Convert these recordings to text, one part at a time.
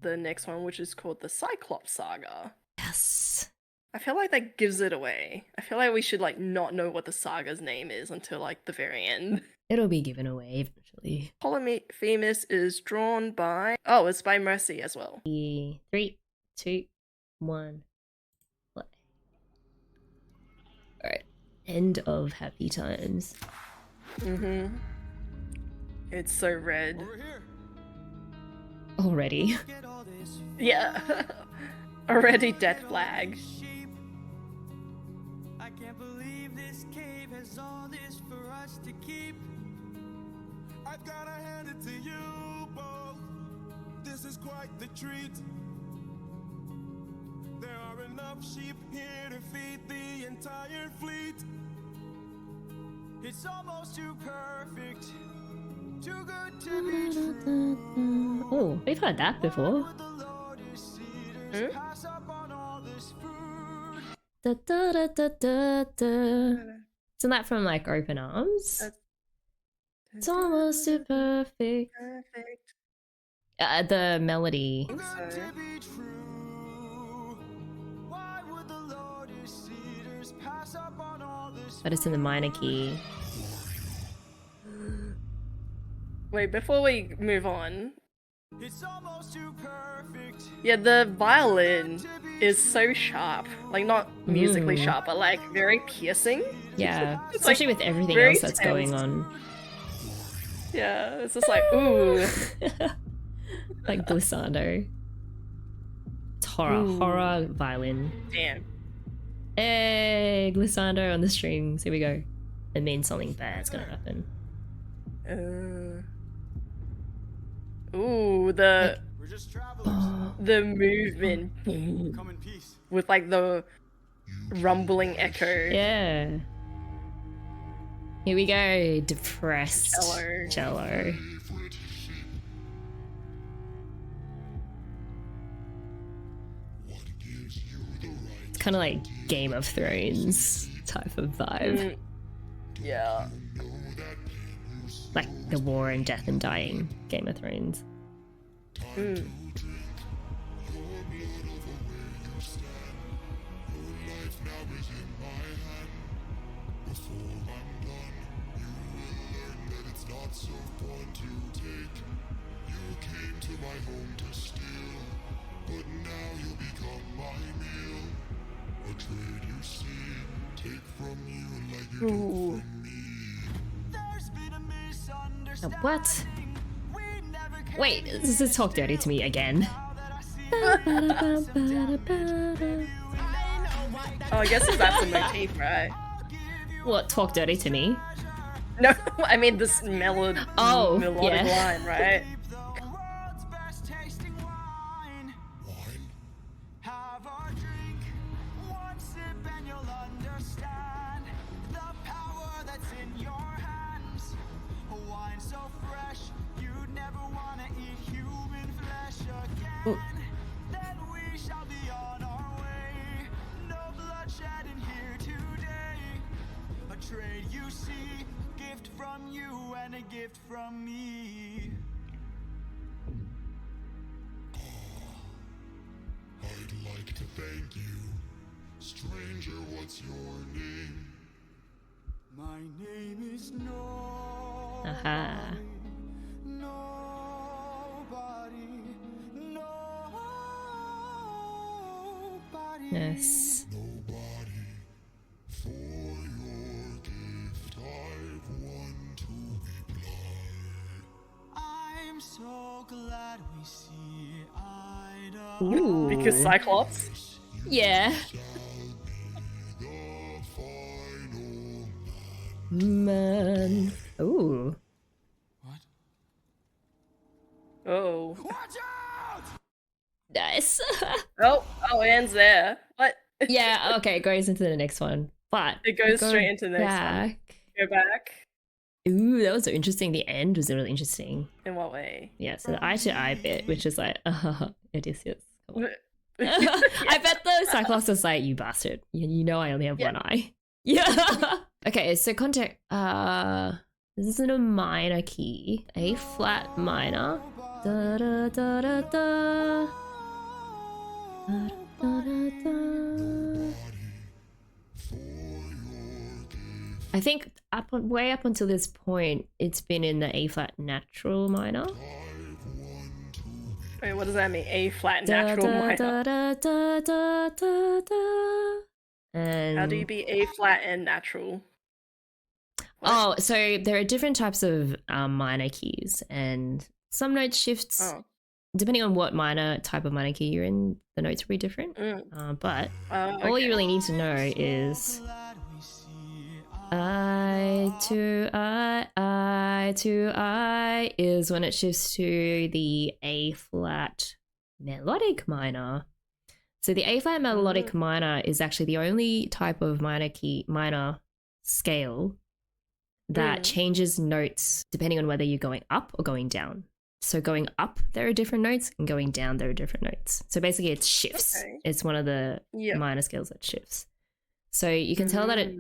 the next one, which is called the Cyclops Saga. Yes. I feel like that gives it away. I feel like we should like not know what the saga's name is until like the very end. It'll be given away eventually. Polyphemus is drawn by... Oh, it's by Mercy as well. 3, 2, 1, play. Alright. End of Happy Times. Mm-hmm. It's so red. Already. Yeah. Already death flag. I can't believe this cave has all this for us to keep. I've gotta hand it to you both. This is quite the treat. There are enough sheep here to feed the entire fleet. It's almost too perfect. Too good to be true. Oh, we've heard that before. Pass up on all this food. Da, da, da, da, da, da. Isn't that from like Open Arms? It's almost too perfect. The melody. Too good to be true. Why would the lotus cedars pass up on all this But it's in the minor key. Wait, before we move on, It's almost too perfect. yeah, the violin is so sharp. Like, not musically sharp, but like very piercing. Yeah, It's, especially like, with everything very else that's going tense. on. Yeah, it's just like, ooh. Like glissando. It's horror. Ooh. Horror violin. Damn. Hey, glissando on the strings. Here we go. It means something bad's gonna happen. Ooh, the We're just travelers. movement Come in peace. with like the rumbling echo. Yeah. Here we go. Depressed Cello. cello. It's kind of like Game of Thrones type of vibe. Yeah. Like the war and death and dying Game of Thrones. Ooh. There's been a misunderstanding. What? We never can Wait, this is Talk Dirty to Me again. Oh, I guess that's the motif, right? What, Talk Dirty to Me? No, I mean this melodic yeah. line, right? the world's best tasting wine. Have a drink, one sip, and you'll understand the power that's in your hands. A wine so fresh, you'd never want to eat human flesh again. Then we shall be on our way. No bloodshed in here today. A trade you see, gift from you and a gift from me. I'd like to thank you. Stranger, what's your name? My name is Nobody. Aha. Nobody. Yes. Nobody. For your gift, I've won to reply. I'm so glad we see eye to Ooh. Because Cyclops. Yeah. Shall be the final Man. Ooh. What? Oh. Watch out! Nice. Oh, it ends there. What? Yeah, okay, it goes into the next one. But It goes go straight into the next one. back. Go back. Ooh, that was so interesting. The end was really interesting. In what way? Yeah, so the eye to eye bit, which is like, Odysseus. Come on. I bet the Cyclops was like, you bastard. You know I only have one eye. Yeah. Okay, so context. This is in a minor key. A flat minor. Da da da da da. Da, da, da, da. I think way up until this point, it's been in the A flat natural minor. Wait, what does that mean? A flat Da, natural da, minor. da, da, da, da, da, da. And How do you be A flat and natural? oh, so there are different types of minor keys, and some note shifts Oh. depending on what minor type of minor key you're in. The notes will be different. But all you really need to know is I to I is when it shifts to the A flat melodic minor. So the A flat melodic minor is actually the only type of minor scale that changes notes depending on whether you're going up or going down. So going up, there are different notes, and going down, there are different notes. So basically it shifts. Okay. It's one of the minor scales that shifts. So you can tell that it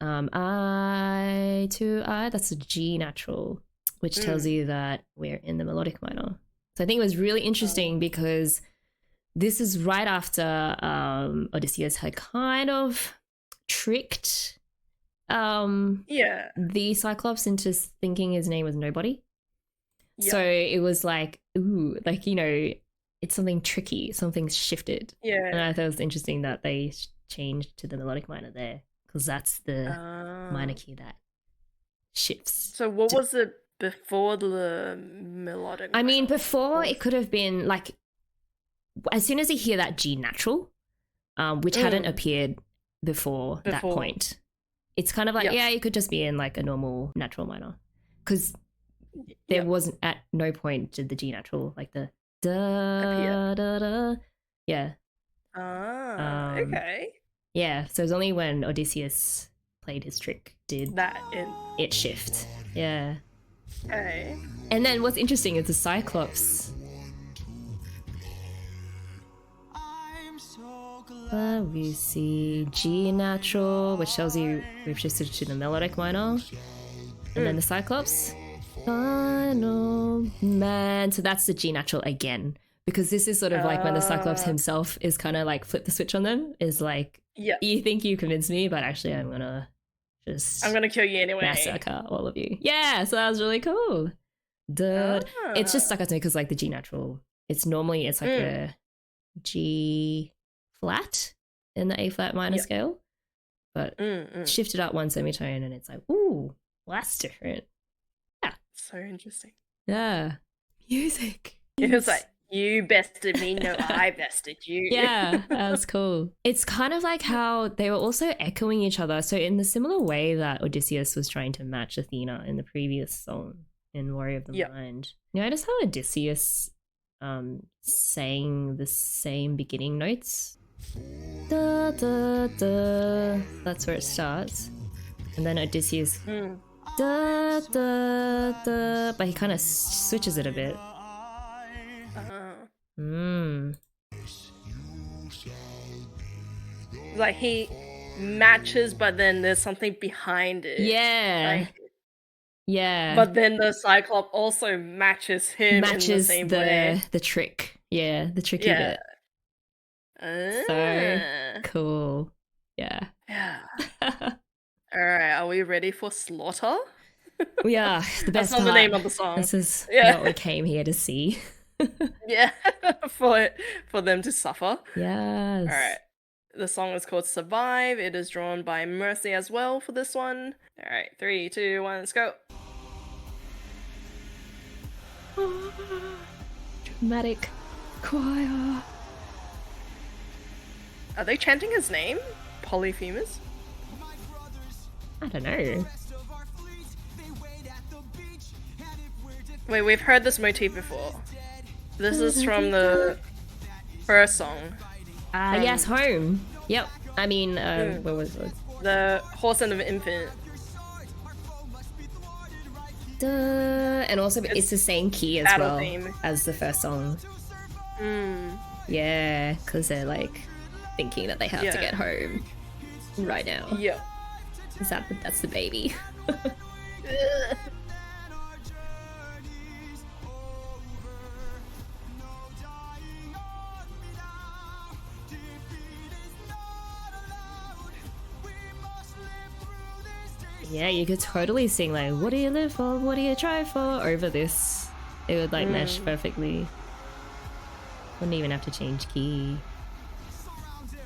I to I, that's a G natural, which tells you that we're in the melodic minor. So I think it was really interesting because this is right after Odysseus had kind of tricked the Cyclops into thinking his name was Nobody. Yep. So it was like, ooh, like, you know, it's something tricky, something's shifted. Yeah. And I thought it was interesting that they changed to the melodic minor there, because that's the minor key that shifts. So what was it before the melodic minor? I mean, before it could have been like, as soon as you hear that G natural, which hadn't appeared before that point, it's kind of like, yeah, it could just be in like a normal natural minor, because there wasn't, at no point did the G natural, like the da da da, okay, so it was only when Odysseus played his trick did that it shift, okay. And then what's interesting is the Cyclops. We see G natural, which tells you we've shifted to the melodic minor, and then the Cyclops. Final man. So that's the G natural again, because this is sort of like when the Cyclops himself is kind of like flip the switch on them, is like, you think you convinced me, but actually I'm gonna kill you anyway, massacre all of you. So that was really cool. It's just stuck out to me because like the G natural, it's like a G flat in the A flat minor scale, but shifted up one semitone, and it's like, ooh, well, that's different. So interesting. Yeah. Music. It was like, you bested me, no, I bested you. Yeah, that was cool. It's kind of like how they were also echoing each other. So in the similar way that Odysseus was trying to match Athena in the previous song in Warrior of the Mind. You notice how Odysseus sang the same beginning notes? Da, da, da. That's where it starts. And then Odysseus... Da, da, da, but he kind of switches it a bit. Like he matches, but then there's something behind it. But then the Cyclops also matches him in the same way. The trick. Yeah, the tricky bit. So cool. Yeah. All right, are we ready for slaughter? We are. The best That's not part. the name of the song. This is what we came here to see. for them to suffer. Yes. All right. The song is called Survive. It is drawn by Mercy as well for this one. All right, 3, 2, 1, let's go. Dramatic choir. Are they chanting his name? Polyphemus? I don't know. Wait, we've heard this motif before. This is from the first song. Yes, Home. Yep. I mean, what was it? The Horse and the Infant. And also, it's the same key as well as the first song. Yeah, because they're like thinking that they have to get home right now. Yeah. That's the baby. Yeah, you could totally sing like "What do you live for? What do you try for?" over this. It would like mesh perfectly. Wouldn't even have to change key. Surround him.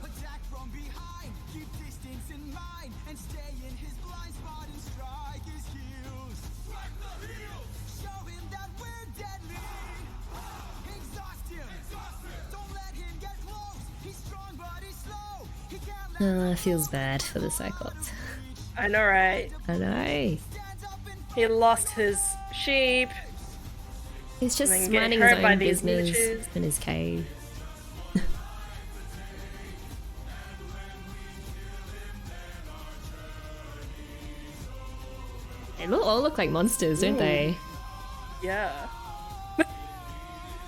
Attack from behind. Keep distance in mind and stay in his blind spot and strike his heels. Strike the heels. Show him that we're deadly. Exhaust him. Don't let him get close. He's strong but he's slow. He can't let Feels bad for the Cyclops. I know, right? I know. stand up and He lost his sheep. He's just And then getting minding his hurt by own these business leeches. in his cave. They all look like monsters, don't they? Yeah.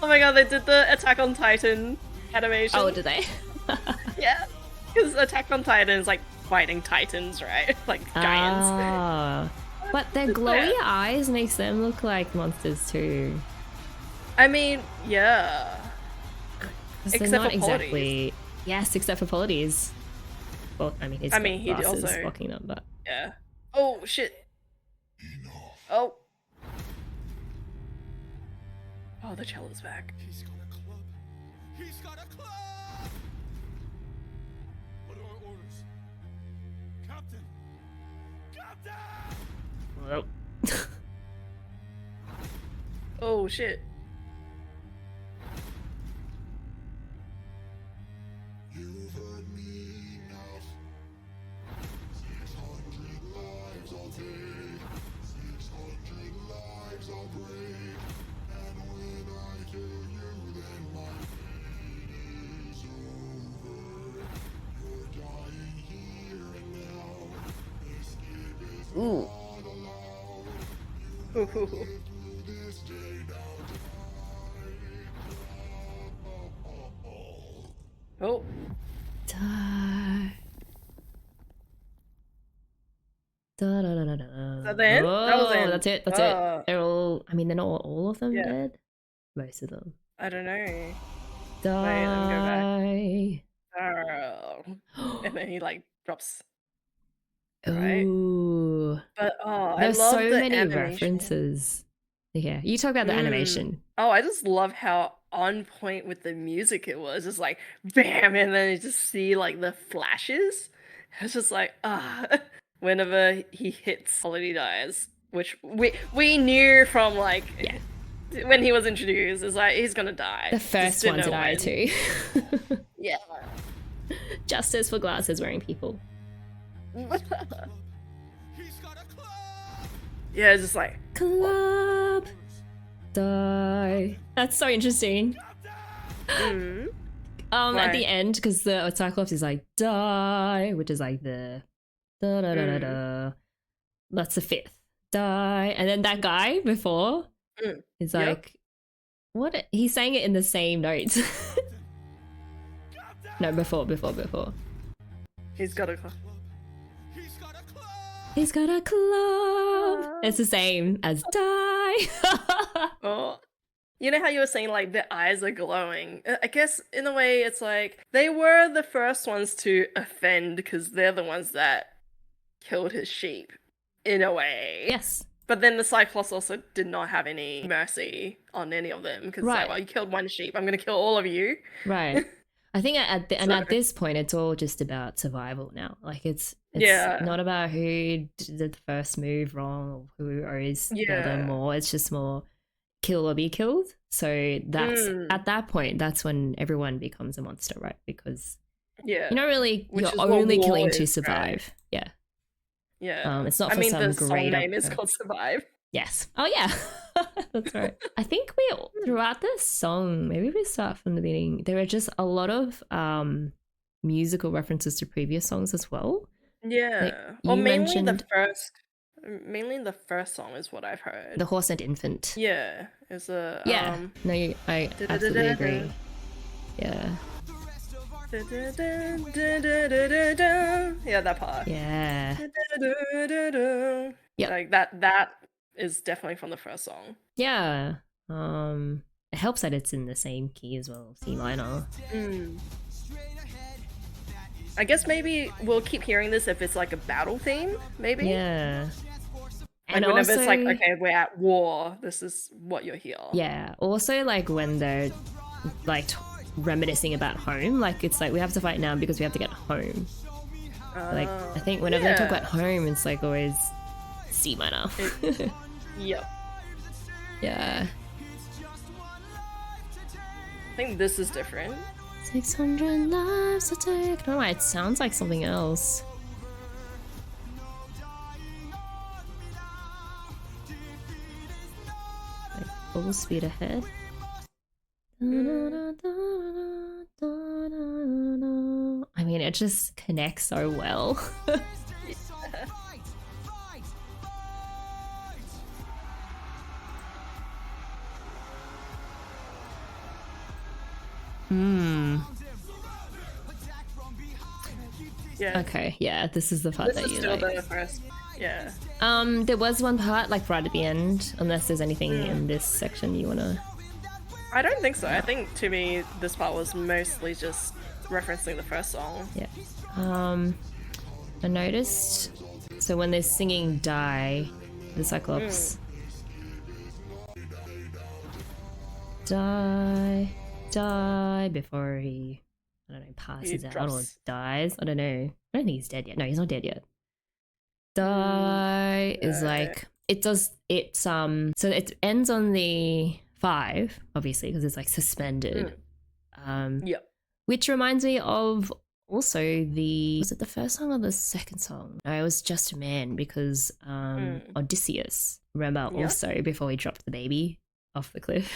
Oh my god, they did the Attack on Titan animation. Oh, did they? Yeah. Because Attack on Titan is like fighting titans, right? Like giants. Ah. But their glowy Yeah. eyes makes them look like monsters too. I mean, yeah. 'Cause Except they're not for exactly. Yes, except for Polides. Well, I mean, he's got he glasses also- blocking them, but Yeah. Oh, shit. Oh. Oh, the cello's back. he's got a club. He's got a club. What are our orders? Captain. Captain. well, Oh, shit. You've heard me enough. 600 lives I'll take. 600 lives I'll break. And when I kill you, then my fate is over. You're dying here and now. Escape is not allowed. Ooh. Through this day now die. Oh. die. Da, da, da, da, da. Is that the end? That was the end. That's it. That's it. They're all. I mean, they're not all of them Yeah. dead. Most of them. I don't know. Die. Oh. And then he like drops. Right. Ooh. But oh, I There's love so the many animation. references. Yeah, you talk about the animation. Oh, I just love how on point with the music it was. Just like bam, and then you just see like the flashes. It's just like whenever he hits, Holiday dies, which we knew from like when he was introduced. It's like he's gonna die. The Just first didn't one to know die when. too. Yeah. Justice for glasses wearing people. He's got a club. Yeah, it's just like Club. Die. That's so interesting. mm, At Right. the end, because the Cyclops is like die, which is like the da da da da da. That's the fifth die, and then that guy before is Yep. like, what? He's saying it in the same notes. No, before. he's got a He's got a club. He's got a club. It's the same as die. Oh, you know how you were saying like the eyes are glowing? I guess in a way it's like they were the first ones to offend because they're the ones that killed his sheep, in a way. Yes. But then the Cyclops also did not have any mercy on any of them because Right. like, well, you killed one sheep, I'm gonna kill all of you. Right. I think at So- at this point, it's all just about survival now. Like it's Yeah. not about who did the first move wrong or who owes Yeah. them more. It's just more kill or be killed. So that's at that point, that's when everyone becomes a monster, right? Because Yeah. you're not really Which is you're what only war killing to is, right? survive. Yeah. Yeah. It's not I for mean, some the song greater name is purpose. called Survive. Yes. Oh yeah. That's right. I think throughout this song, maybe we start from the beginning, there are just a lot of musical references to previous songs as well. Yeah. you Or mainly mentioned- the first song is what I've heard. The Horse and Infant. Yeah. It's a Yeah. No, I absolutely agree. Yeah. Yeah, that part. Yeah. Yep. Like that is definitely from the first song. Yeah. It helps that it's in the same key as well, C minor. I guess maybe we'll keep hearing this if it's like a battle theme, maybe? Yeah. Like And whenever also, it's like, okay, we're at war, this is what you'll hear. yeah, also like when they're like reminiscing about home, like it's like we have to fight now because we have to get home. Like I think whenever they talk about home, it's like always C minor. Yep. Yeah. I think this is different. 600 lives to take. No, it sounds like something else. Like full speed ahead. I mean, it just connects so well. Yeah. Okay, yeah, this is the part This that is you still like. the first. Yeah. There was one part like right at the end, unless there's anything in this section you wanna. I don't think so. I think to me this part was mostly just referencing the first song. Yeah. I noticed. So when they're singing "Die," the Cyclops. Die, die before he, I don't know, passes out or drops. dies. I don't know. I don't think he's dead yet. No, he's not dead yet. Die is like it does. It's so it ends on the 5, obviously, because it's like suspended. Yep. Which reminds me of also was it the first song or the second song? No, it was Just a Man because Odysseus, remember, also before he dropped the baby off the cliff.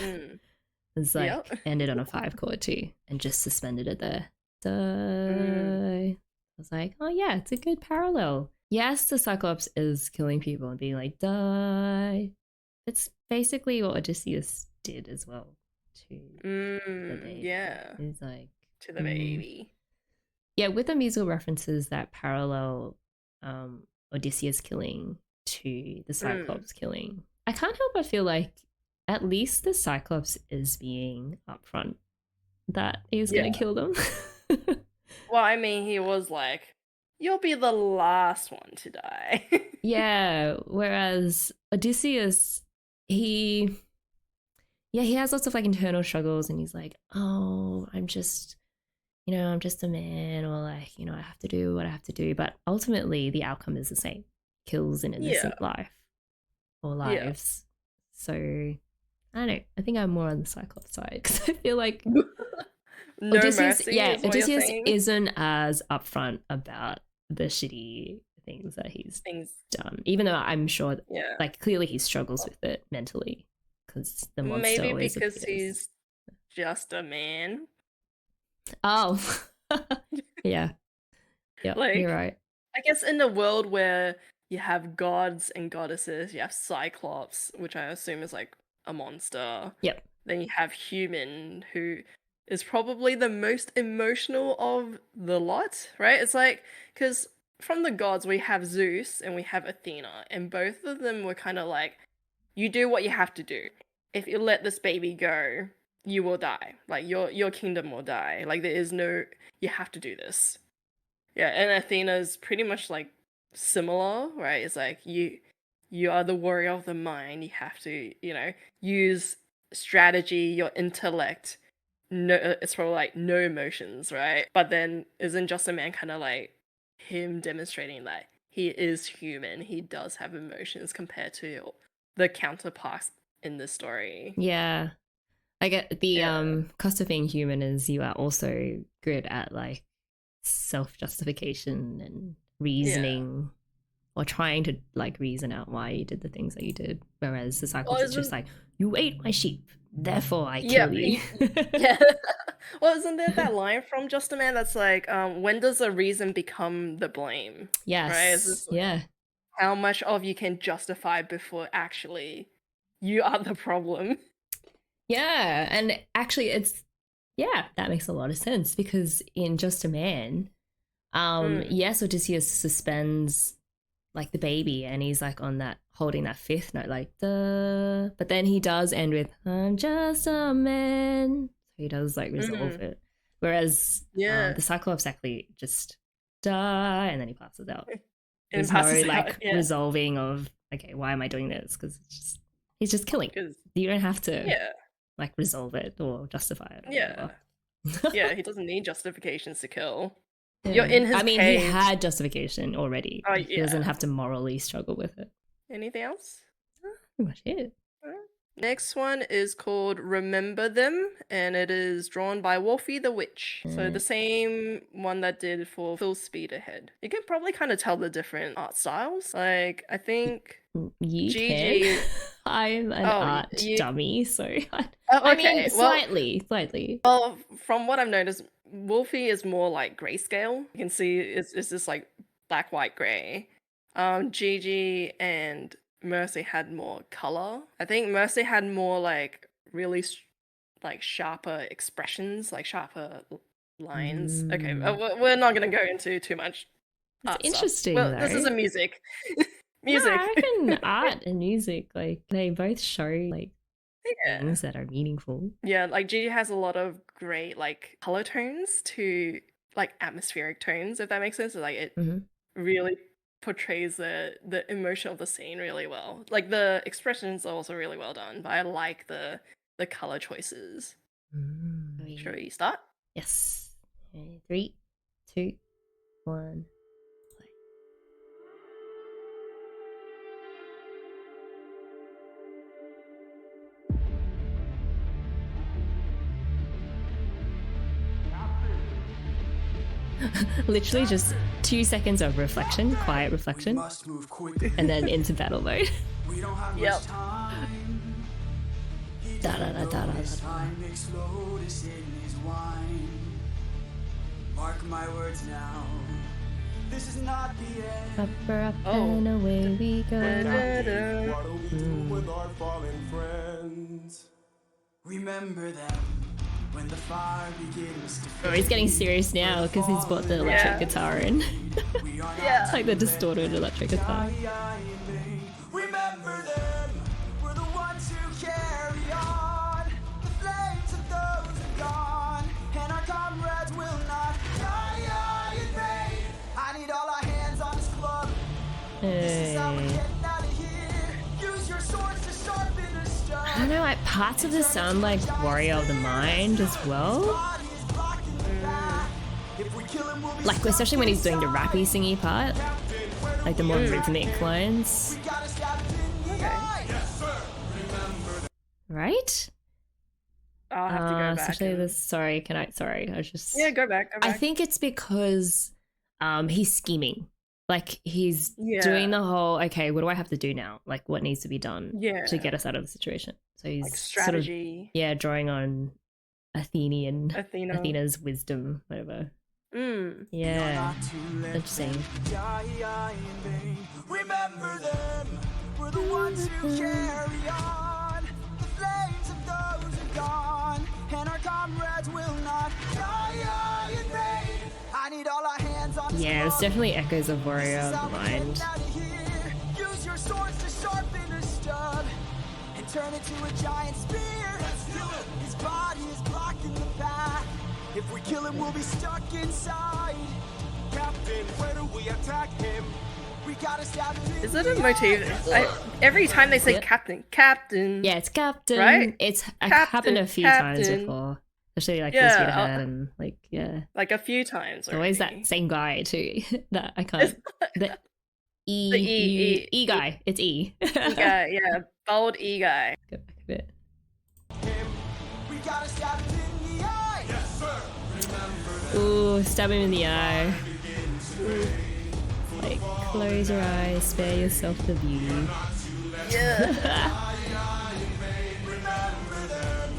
It's like ended on a 5 chord too and just suspended it there. I was like, oh yeah, it's a good parallel. Yes, the Cyclops is killing people and being like, die. It's basically what Odysseus did as well to the baby. Yeah. He's like to the baby. Yeah, with the musical references that parallel Odysseus killing to the Cyclops killing, I can't help but feel like at least the Cyclops is being upfront that he's gonna kill them. Well, I mean, he was like, you'll be the last one to die. Yeah, whereas Odysseus, he has lots of like internal struggles and he's like, oh, I'm just a man, or like, I have to do what I have to do. But ultimately the outcome is the same. Kills an innocent life or lives. So I don't know. I think I'm more on the Cyclops side because I feel like Odysseus isn't as upfront about the shitty things that he's done. Even though I'm sure like clearly he struggles with it mentally because the monster maybe always because appears. he's just a man. Oh. Yeah. Like, you're right. I guess in a world where you have gods and goddesses, you have Cyclops, which I assume is like a monster. Yep. Then you have human, who is probably the most emotional of the lot, right? It's like, because from the gods we have Zeus and we have Athena, and both of them were kind of like, you do what you have to do. If you let this baby go, you will die. Like your kingdom will die. Like there is no, you have to do this. Yeah, and Athena's pretty much like similar, right? It's like you are the warrior of the mind. You have to, use strategy, your intellect. No, it's probably like no emotions, right? But then isn't Just a Man kind of like him demonstrating that he is human? He does have emotions compared to the counterparts in the story. Yeah. I get the cost of being human is you are also good at like self-justification and reasoning or trying to like reason out why you did the things that you did, whereas the Cyclops is just like, you ate my sheep, therefore I kill you. Well, isn't there that line from Just a Man that's like, when does a reason become the blame? Yes. Right? Like, how much of you can justify before actually you are the problem? Yeah, and actually that makes a lot of sense because in Just a Man, yes, Odysseus suspends like the baby and he's like on that, holding that 5th note, like duh, but then he does end with I'm just a man. So he does like resolve it. Whereas the Cyclops actually just die, and then he passes out. And There's passes no out, like yeah. resolving of okay, why am I doing this? Because he's just killing. 'Cause- You don't have to yeah, like resolve it or justify it. Or yeah, whatever. yeah. He doesn't need justifications to kill. You're in his I mean, cave. he had justification already. Oh, He doesn't yeah. have to morally struggle with it. Anything else? Pretty much it. Next one is called Remember Them, and it is drawn by Wolfie the Witch. So the same one that did for Full Speed Ahead. You can probably kind of tell the different art styles. Like, I think You Gigi. can. I'm an art dummy, so Oh, I okay. mean, slightly. Well, from what I've noticed, Wolfie is more like grayscale. You can see it's just like black, white, gray. Gigi and Mercy had more color. I think Mercy had more like really like sharper expressions, like sharper lines. Okay, we're not gonna go into too much. It's art stuff. interesting, Well, though. this is a music. No, I reckon art and music, like, they both show like Yeah. things that are meaningful. Yeah, like Gigi has a lot of great like color tones to like atmospheric tones, if that makes sense. Like it really portrays the emotion of the scene really well. Like the expressions are also really well done, but I like the color choices. Shall we start? Yes. 3, 2, 1. Literally just 2 seconds of reflection, quiet reflection, Must move quickly. and then into battle mode. We don't have Yep. much time. He Da, da, doesn't da, da, know da, his da. time makes lotus in his wine. Mark my words now. This is not the end. Up Oh. and away we go. Da-da-da. What do we do with our fallen friends? Remember them when the fire begins to Oh, he's getting serious now because he's bought the electric Yeah. guitar in. We are Yeah. Like the distorted electric guitar. Remember them, we're the ones who carry on. The flames of those are gone, and our comrades will not die in vain. I need all our hands on this club. This is how we're Hey. getting out of here. Use your swords to sharpen a stone. I don't know, like parts of this sound like Warrior of the Mind as well. Body is blocking the path. If we kill him, we'll be Like especially when he's doing the rappy singy part. Like the more rhythmic lines. We gotta stab him in the eye. Right? I'll have to go back. Especially and- this sorry, I was just Yeah, go back. I think it's because he's scheming. Like he's doing Yeah. the whole okay, what do I have to do now? Like what needs to be done Yeah. to get us out of the situation. So he's like sort of strategy. drawing on Athena's wisdom, whatever. Yeah. Interesting. Remember them, we're the ones who carry on. The flames of those are gone, and our comrades will not die in vain. I need all our hands on this Yeah, it's club. definitely echoes of Warrior This is of how the we're getting Mind. out of here. Use your swords to sharpen a stub and turn it to a giant spear. His body is blocking the path. If we kill him, we'll be stuck inside. Captain, where do we attack him? We gotta stab him. Is it a motif? Every time they say Yep. captain. Yeah, it's Captain. Right? It's Captain, happened a few times Captain. before. Especially like Yeah, Full Speed Ahead and like like a few times. always already. that same guy too. That I can't the E, The E- E guy. It's E. E guy, yeah, bald E guy. Go back a bit. We gotta stab him in the eye. Yes, sir. Ooh, stab him in the eye. Like, close your eyes, spare yourself the beauty. Yeah. Remember them,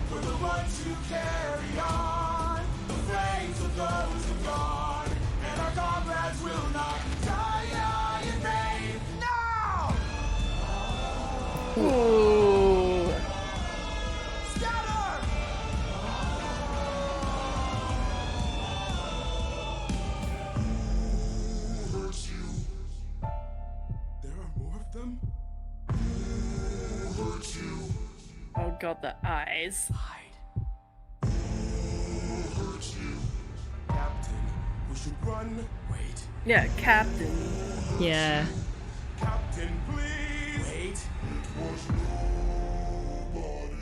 we're the ones who carry on. The flames of those are gone, and our comrades will not die in vain. Now! Ooh. Scatter! Hurts you. There are more of them? Who hurts you? Oh god, the eyes. Hide. Who hurts you? Captain, we should run. Wait. Yeah, Captain. Yeah. Captain, please. Wait. It was nobody.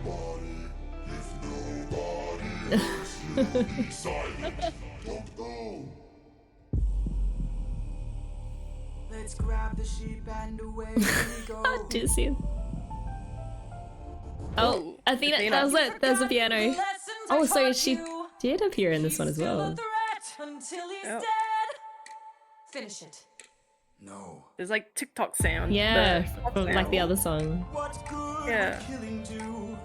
Nobody. If nobody hurts you, be silent. Don't go. Let's grab the sheep and away we go. Odysseus. Oh, Athena. Athena. That was it. There's a piano. Lessons I Oh, so taught she you. did appear in this one as He's still well. a threat until he's Oh. dead. Finish it. No. There's like TikTok sound. Yeah, the from like sound. the other song. What good Yeah. would killing do?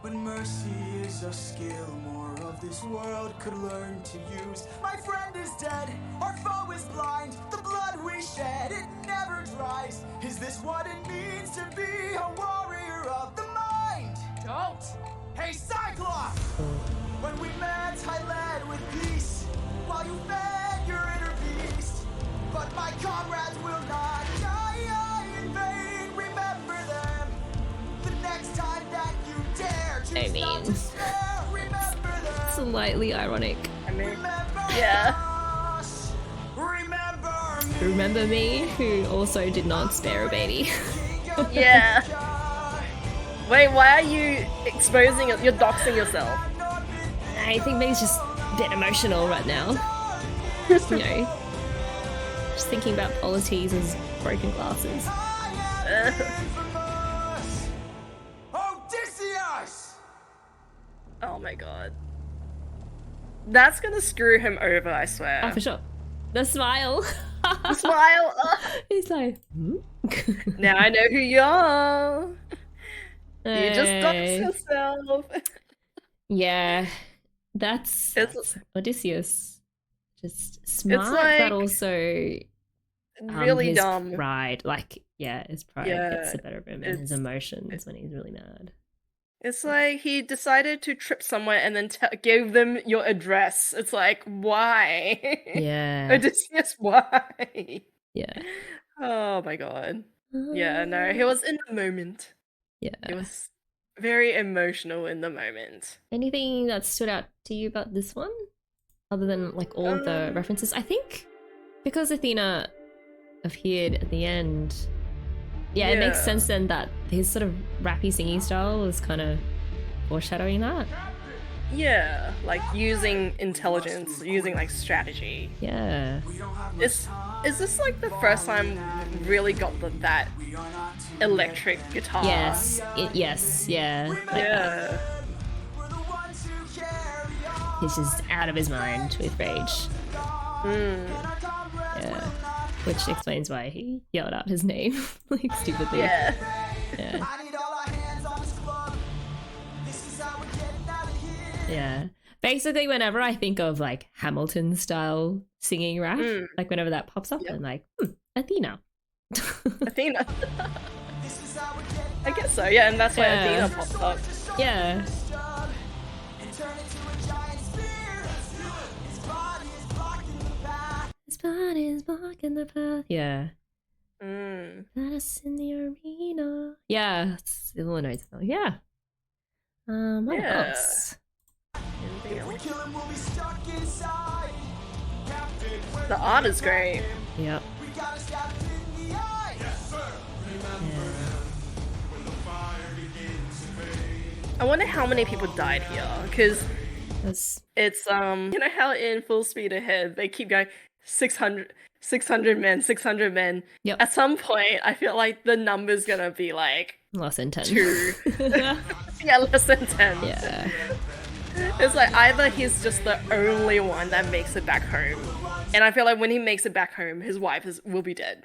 When mercy is a skill more of this world could learn to use. My friend is dead, our foe is blind. The blood we shed, it never dries. Is this what it means to be a warrior of the mind? Don't! Hey, Cyclops! When we met, I led with peace, while you fed your inner beast. But my comrades will not die in vain. Remember them. The next time that you dare, choose I not mean, to spare. Remember them. slightly ironic. I mean, Remember yeah. us. Remember me. Remember me, who also did not spare a baby. Yeah. Wait, why are you exposing it? You're doxing yourself. I think maybe he's just a bit emotional right now. You know, just thinking about Polyphemus' broken glasses. Odysseus! Oh my god. That's gonna screw him over, I swear. Oh, for sure. The smile. Smile. Ugh. He's like, hmm? Now I know who you are. You just Hey. doxed yourself. Yeah, that's It's Odysseus. Just smart, like but also really his dumb. pride. Like, yeah, his pride Yeah, gets the better of him, and his it's- emotions when he's really mad. It's like he decided to trip somewhere and then gave them your address. It's like, why? Yeah, Odysseus, why? yeah, Oh my god. Yeah, no, he was in the moment. yeah. He was very emotional in the moment. Anything that stood out to you about this one, other than like all of the references? I think because Athena appeared at the end. Yeah, it makes Yeah. sense then that his sort of rappy singing style was kind of foreshadowing that. Yeah, like using intelligence, using like strategy. Yeah. Is this like the first time we really got that electric guitar? Yes. Yes. Yeah. Like that. Yeah. He's just out of his mind with rage. Yeah. Which explains why he yelled out his name like stupidly. Yeah. Yeah. I need all our hands on this club. This is how we're getting out of here. Yeah. Basically, whenever I think of like Hamilton style singing rap, like whenever that pops up, I'm like, Athena. Athena. This is how we're getting I guess so, yeah, and that's why Yeah. Athena popped up. Yeah. and turn into a giant spear. His body is blocking the path. His body is blocking the path. Yeah. Mm. Let us in the arena. Yeah. It's Illinois. Yeah. What Yeah. else? Anything If we else? kill him, we'll be stuck inside. Captain, where The art is great. Yep. we gotta stab him in the eye. Yes, sir. I wonder how many people died here, because That's it's you know how in Full Speed Ahead they keep going 600 men, 600 men. Yep. At some point, I feel like the number's gonna be like less than 10. 2. Yeah, less than 10. Yeah. It's like either he's just the only one that makes it back home, and I feel like when he makes it back home, his wife will be dead.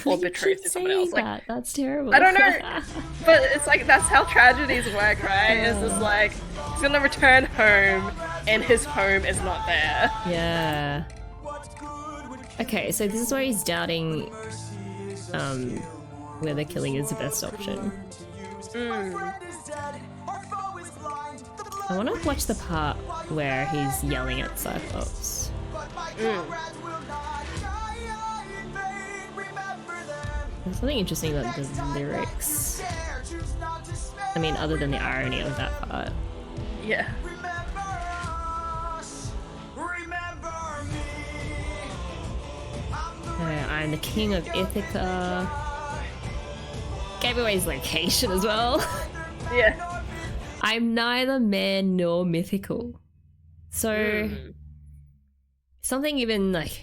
Or You betrayed keep to someone else. saying Like, that. That's terrible. I don't know, but it's like that's how tragedies work, right? It's just like he's gonna return home, and his home is not there. Yeah. What's good would kill Okay, so this is where he's doubting whether killing is the best option. friend is dead. Our foe is blind. The blood I want to watch the part where he's yelling at Cyclops. but my comrades will not die in vain. Remember them. There's something interesting about the lyrics. Dare choose not to spare. I mean, other than the irony of that part. Yeah. Remember us. I'm the king of Ithaca. Gave away his location as well. Yeah. I'm neither man nor mythical. So something even like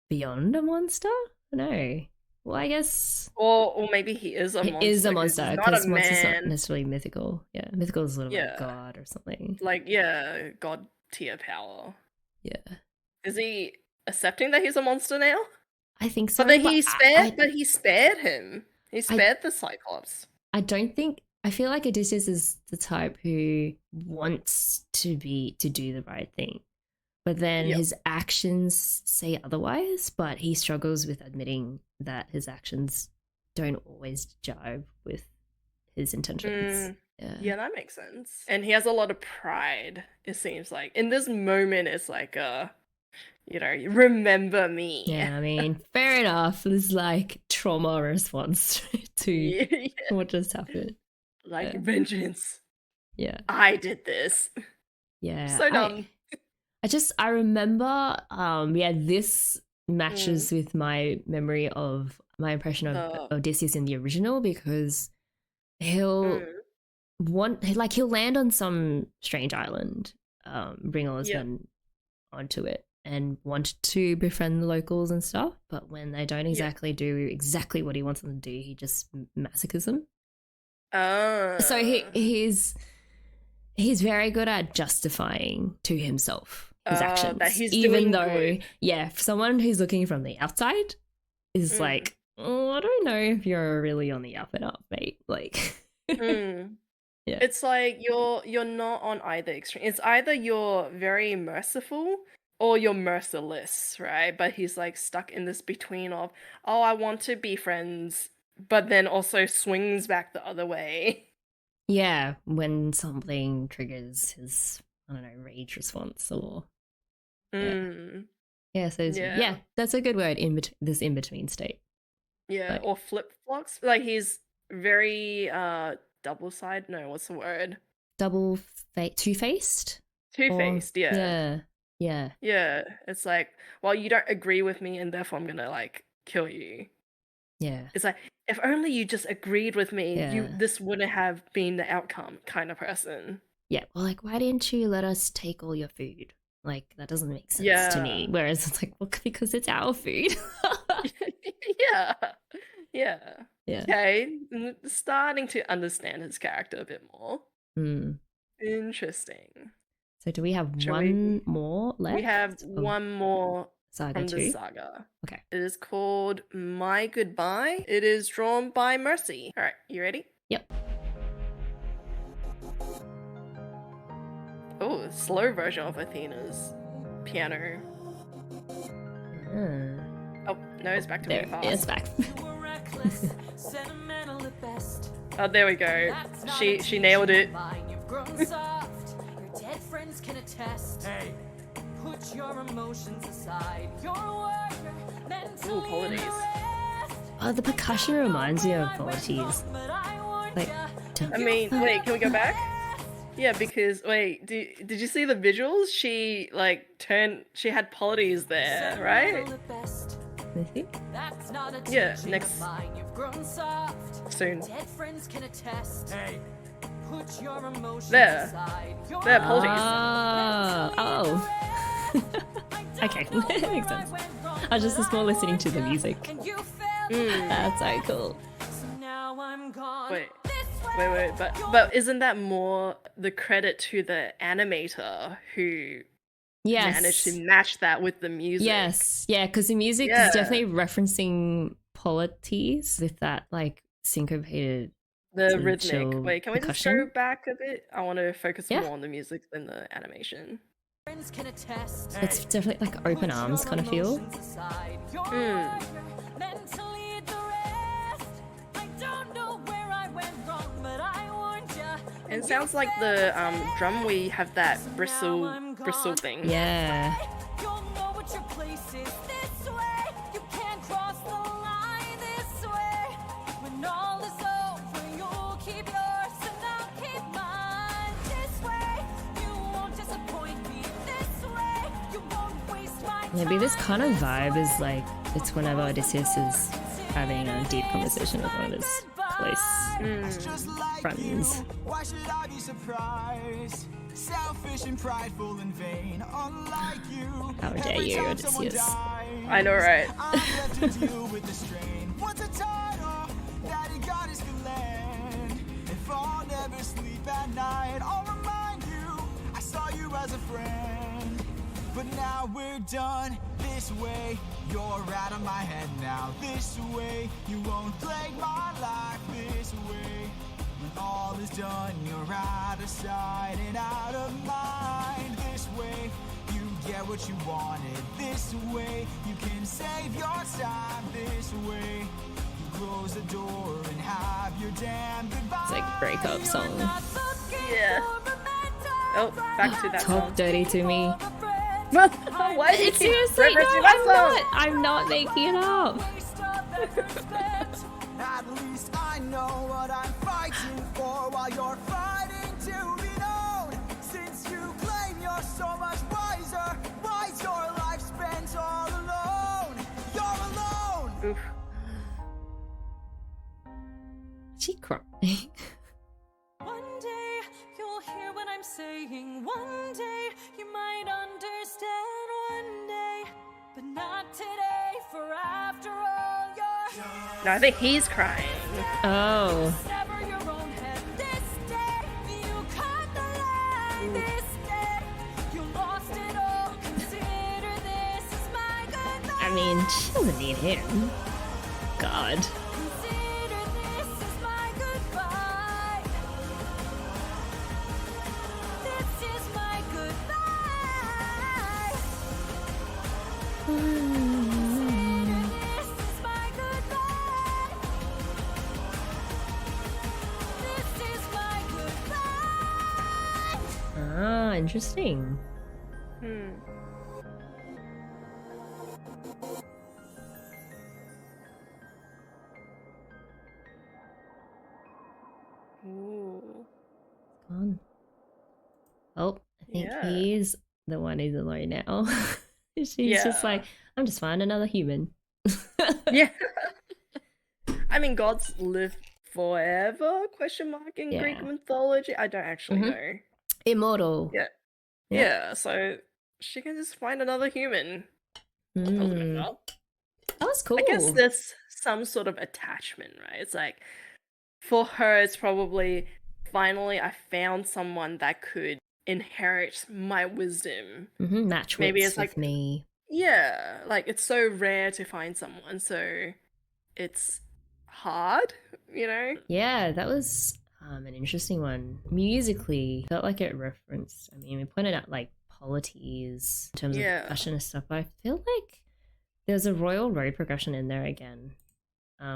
beyond a monster? No. Well, I guess Or maybe he is a monster. he is a 'cause monster he's not a because monster's not man. necessarily mythical. Yeah, mythical is sort of like Yeah. god or something. Like, yeah, god tier power. Yeah, Is he accepting that he's a monster now? I think so. But then he spared him. He spared the Cyclops. I don't think. I feel like Odysseus is the type who wants to do the right thing, but then Yep. his actions say otherwise. But he struggles with admitting that his actions don't always jive with his intentions. Yeah, that makes sense. And he has a lot of pride, it seems like. In this moment, it's like, remember me. Yeah, I mean, fair enough. This like trauma response to Yeah. what just happened. Like, Yeah. vengeance. Yeah, I did this. yeah. So dumb. I remember, this matches with my memory of my impression of Odysseus in the original because he'll land on some strange island, bring all his men onto it and want to befriend the locals and stuff. But when they don't exactly do exactly what he wants them to do, he just massacres them. So he's very good at justifying to himself his actions, that he's even doing though, good. yeah, for someone who's looking from the outside, is like, oh, I don't know if you're really on the up and up, mate. Like, Yeah. It's like you're not on either extreme. It's either you're very merciful or you're merciless, right? But he's like stuck in this between of, oh, I want to be friends, but then also swings back the other way. yeah, when something triggers his, I don't know, rage response or yeah, so yeah, that's a good word, this in between state. Yeah, Like, or flip flops. Like he's very double side. No, what's the word? two-faced. Two-faced. Yeah. Yeah. Yeah. It's like, well, you don't agree with me, and therefore I'm gonna like kill you. Yeah. It's like, if only you just agreed with me, Yeah. this wouldn't have been the outcome kind of person. Yeah. Well, like, why didn't you let us take all your food? Like, that doesn't make sense to me. Whereas it's like, well, because it's our food. Yeah. Yeah. Okay. Starting to understand his character a bit more. Interesting. So do we have one more left? We have one more Saga from the 2? saga. Okay. It is called My Goodbye. It is drawn by Mercy. All right, you ready? Yep. Oh, slow version of Athena's piano. Oh, no, it's back to There, really fast. it's back. Oh, there we go. She nailed it. Hey. Put your emotions aside. Ooh, Holidays. Oh, the percussion reminds me of Polities. Like, I mean, wait, can we go back? Yeah, because wait, did you see the visuals? She she had Polities there, right? maybe? Yeah, next soon. Hey. There, Polities. Oh. Okay, makes sense. I was just more listening to the music. That's so cool. Wait, but isn't that more the credit to the animator who managed to match that with the music? Yes, yeah, because the music is definitely referencing polities with that like syncopated. The rhythmic. Wait, can we just percussion? go back a bit? I want to focus more on the music than the animation. It's definitely like open arms kind of feel. It sounds like the drum we have that bristle thing. Yeah. Maybe this kind of vibe is like It's whenever Odysseus is having a deep conversation with one of his close Just like friends. you, why should I be surprised? Selfish and prideful and vain, unlike you. How dare Every you, time someone Odysseus. dies, I know, right? I'm left to deal with the strain. What's a title that he got his land? If I'll never sleep at night, I'll remind you I saw you as a friend. But now we're done this way. You're out of my head now. This way, you won't plague my life. This way, when all is done, you're out of sight and out of mind. This way, you get what you wanted. This way, you can save your time. This way, you close the door and have your damn goodbye. It's like breakup song. Yeah. Oh, back to that Talk song. dirty to me. Why did you keep Seriously, no, referencing that song? I'm not making it up. At least I know what I'm fighting for while you're fighting to be known. Since you claim you're so much wiser, why's your life spent all alone? You're alone! Oof. She crying. One day you'll hear what I'm saying. One day you might understand. One day, but not today. For after all, you're No, I think he's crying. Oh. sever your own head. This day you cut the line. This day you lost it all. Consider this as my goodbye. I mean, she doesn't need him. God. Consider this as my goodbye. This is my goodbye. Consider this as my goodbye. This is my goodbye. Ah, interesting. Hmm. Ooh. Gone. Oh, I think Yeah. he's the one who's alone now. She's just Yeah. like, I'm just finding another human. Yeah. I mean, gods live forever? Question mark in Greek Yeah. mythology. I don't actually Mhm. know. Immortal. Yeah. Yeah. Yeah. So she can just find another human. That was Mm. messed up. That was cool. I guess there's some sort of attachment, right? It's like for her, it's probably finally I found someone that could inherit my wisdom. Match Maybe wits it's with like me. yeah, like it's so rare to find someone, so it's hard, you know? Yeah, that was an interesting one. Musically, felt like it referenced. I mean, we pointed out like polities in terms Yeah. of fashion and stuff. But I feel like there's a royal road progression in there again,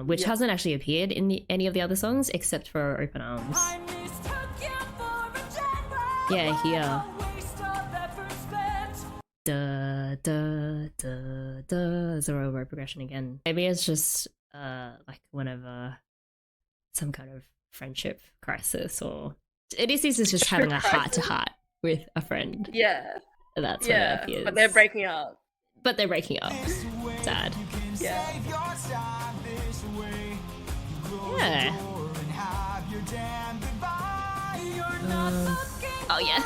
which Yeah. hasn't actually appeared in any of the other songs except for Open Arms. I mistook you for a general. Yeah, here. A waste of effort spent. Da da da da. There's a royal road progression again. Maybe it's just like whenever some kind of friendship crisis or Odysseus is just having a heart to heart with a friend. Yeah. That's when it Yeah. appears. But they're breaking up. But they're breaking up. This way, Sad. you can Yeah. save your time. This way, you close Yeah. the door and have your damn goodbye. You're not looking Oh yeah.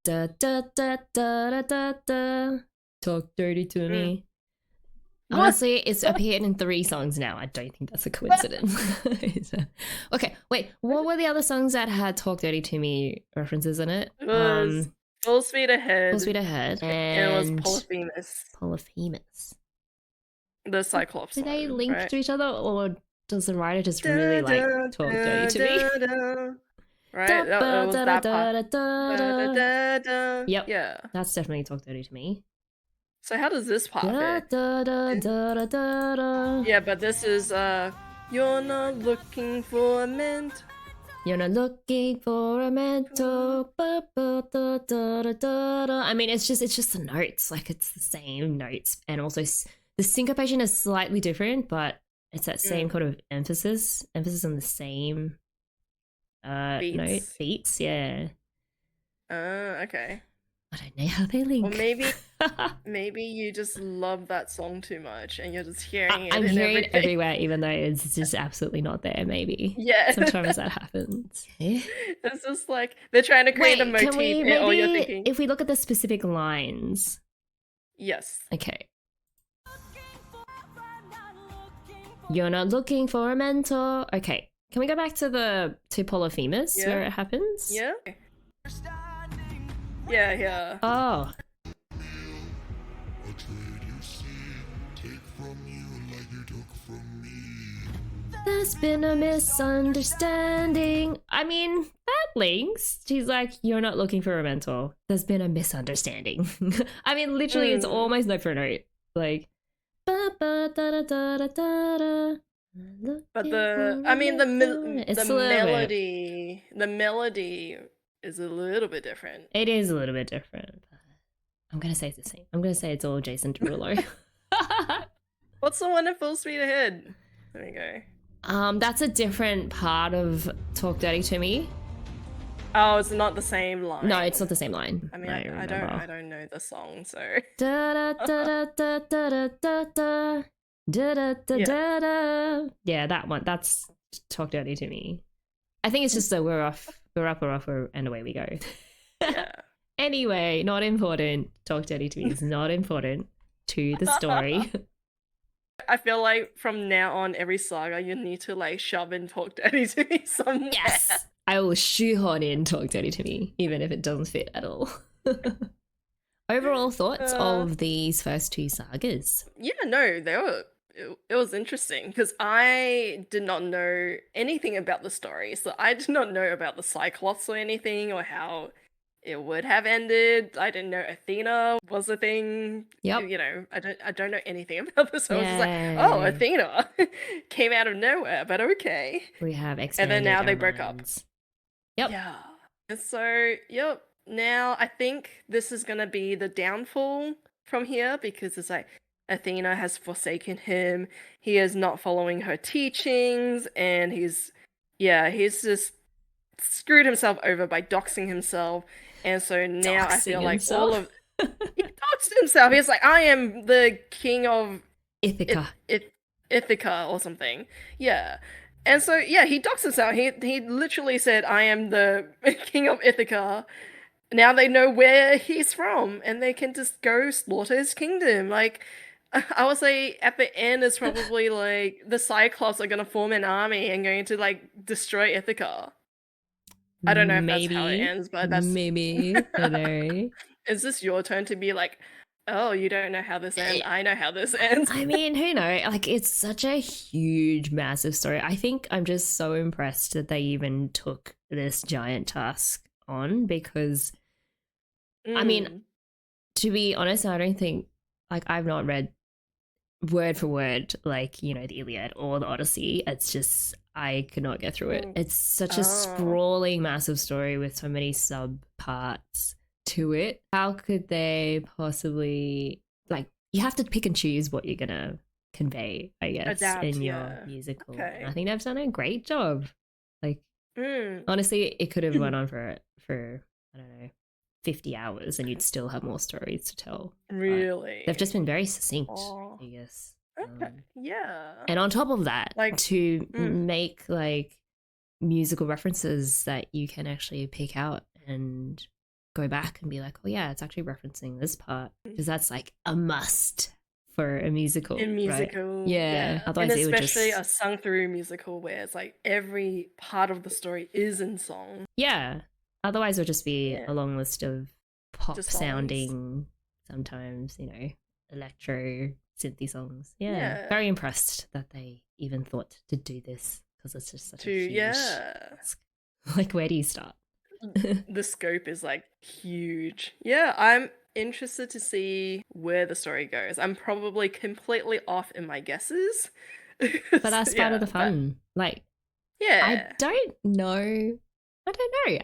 Da da da da da da da. Talk dirty to me. What? Honestly, it's appeared in 3 songs now. I don't think that's a coincidence. Okay, wait. What were the other songs that had "Talk Dirty to Me" references in it? It was Full Speed Ahead. Full Speed Ahead And it was and Polyphemus. Polyphemus. The Cyclops Do they song, link right? to each other, or does the writer just really like "Talk Dirty to Me"? Right? That was that part. Da-da-da-da-da-da. Yep. Yeah. That's definitely "Talk Dirty to Me." So how does this part fit? Da-da-da-da-da-da. Yeah, but this is you're not looking for a mentor. You're not looking for a mentor. Ba-ba-da-da-da-da-da. I mean, it's just the notes. Like it's the same notes, and also the syncopation is slightly different, but it's that same kind of emphasis on the same note Beats. beats. Yeah. Okay. I don't know how they link. Or maybe you just love that song too much and you're just hearing it. I'm in hearing it everything. everywhere, even though it's just absolutely not there. Maybe. Yeah. Sometimes that happens. Yeah. It's just like they're trying to create a motif, can we and all you're maybe, thinking. if we look at the specific lines? Yes. Okay. You're not looking for a mentor. Okay. Can we go back to Polyphemus where it happens? Yeah. Yeah. Oh. A trade you see, take from you like you took from me. There's been a misunderstanding. I mean, that links. She's like, you're not looking for a mentor. There's been a misunderstanding. I mean, literally, it's almost note for note. Like, ba-ba, da-da-da-da-da-da. But the melody is a little bit different. It is a little bit different. But I'm gonna say it's the same. I'm gonna say it's all Jason Derulo. What's the one at Full Speed Ahead? There we go. That's a different part of Talk Dirty to Me. Oh, it's not the same line. No, it's not the same line. I mean, I don't know the song, so. Da da da da da da da da da da da da. Yeah, that one. That's Talk Dirty to Me. I think it's just that we're up, and away we go. Yeah. Anyway, not important. Talk Dirty to Me is not important to the story. I feel like from now on, every saga you need to like shove in Talk Dirty to Me somewhere. Yes, I will shoehorn in Talk Dirty to Me, even if it doesn't fit at all. Overall thoughts of these first two sagas? Yeah, no, it was interesting because I did not know anything about the story. So I did not know about the Cyclops or anything or how it would have ended. I didn't know Athena was a thing. Yep. You know, I don't know anything about this. So I was just like, oh, Athena came out of nowhere, but okay. We have and then now they broke up. Yep. Yeah. And so, yep. Now I think this is gonna be the downfall from here because it's like Athena has forsaken him. He is not following her teachings, and he's just screwed himself over by doxing himself. And so now I feel like all of he doxed himself. He's like, I am the king of Ithaca. Ithaca or something. Yeah. And so yeah, he doxed himself. He literally said, I am the king of Ithaca. Now they know where he's from, and they can just go slaughter his kingdom. Like, I would say at the end it's probably like the Cyclops are gonna form an army and going to like destroy Ithaca. I don't know if that's how it ends, but that's maybe. I don't know. Is this your turn to be like, oh, you don't know how this ends? I know how this ends. I mean, who knows? Like, it's such a huge, massive story. I think I'm just so impressed that they even took this giant task on because, I mean, to be honest, I don't think, like, I've not read word for word, like, you know, the Iliad or the Odyssey. It's just, I could not get through it. It's such a sprawling, massive story with so many sub parts to it. How could they possibly, like, you have to pick and choose what you're gonna convey, I guess, in your musical. Okay. And I think they've done a great job. Like, honestly, it could have went on for I don't know, 50 hours and you'd still have more stories to tell. Really? They've just been very succinct, I guess. Okay. Yeah. And on top of that, like to make like musical references that you can actually pick out and go back and be like, oh yeah, it's actually referencing this part, because that's like a must for a musical. In musical, right? Yeah. Otherwise, and it would especially just... a sung through musical where it's like every part of the story is in song. Yeah. Otherwise, it would just be a long list of pop Just sounding, sometimes, you know, electro synthy songs. Yeah. Very impressed that they even thought to do this, because it's just such a huge task. Like, where do you start? The scope is like huge. Yeah, I'm interested to see where the story goes. I'm probably completely off in my guesses. But that's part of the fun. Like, I don't know.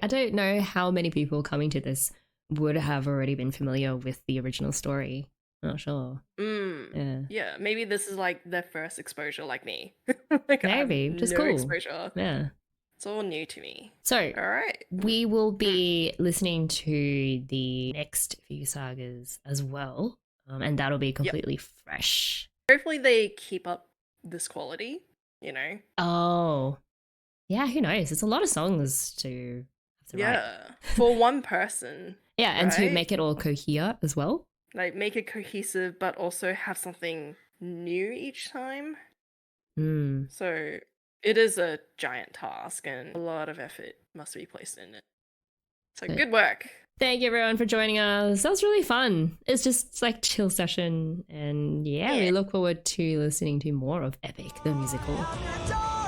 I don't know how many people coming to this would have already been familiar with the original story. I'm not sure. Yeah, maybe this is like their first exposure, like me. Like, maybe, just cool. Exposure. Yeah. It's all new to me. So All right. we will be listening to the next few sagas as well, and that'll be completely fresh. Hopefully they keep up this quality, you know? Oh, yeah, who knows? It's a lot of songs to have to write. Yeah. For one person. Yeah, and to right? make it all cohere as well. Like, make it cohesive, but also have something new each time. Hmm. So, it is a giant task, and a lot of effort must be placed in it. So, Good. good work. Thank you everyone for joining us. That was really fun. It's just like chill session, and yeah, we Yeah. look forward to listening to more of Epic the Musical. Don't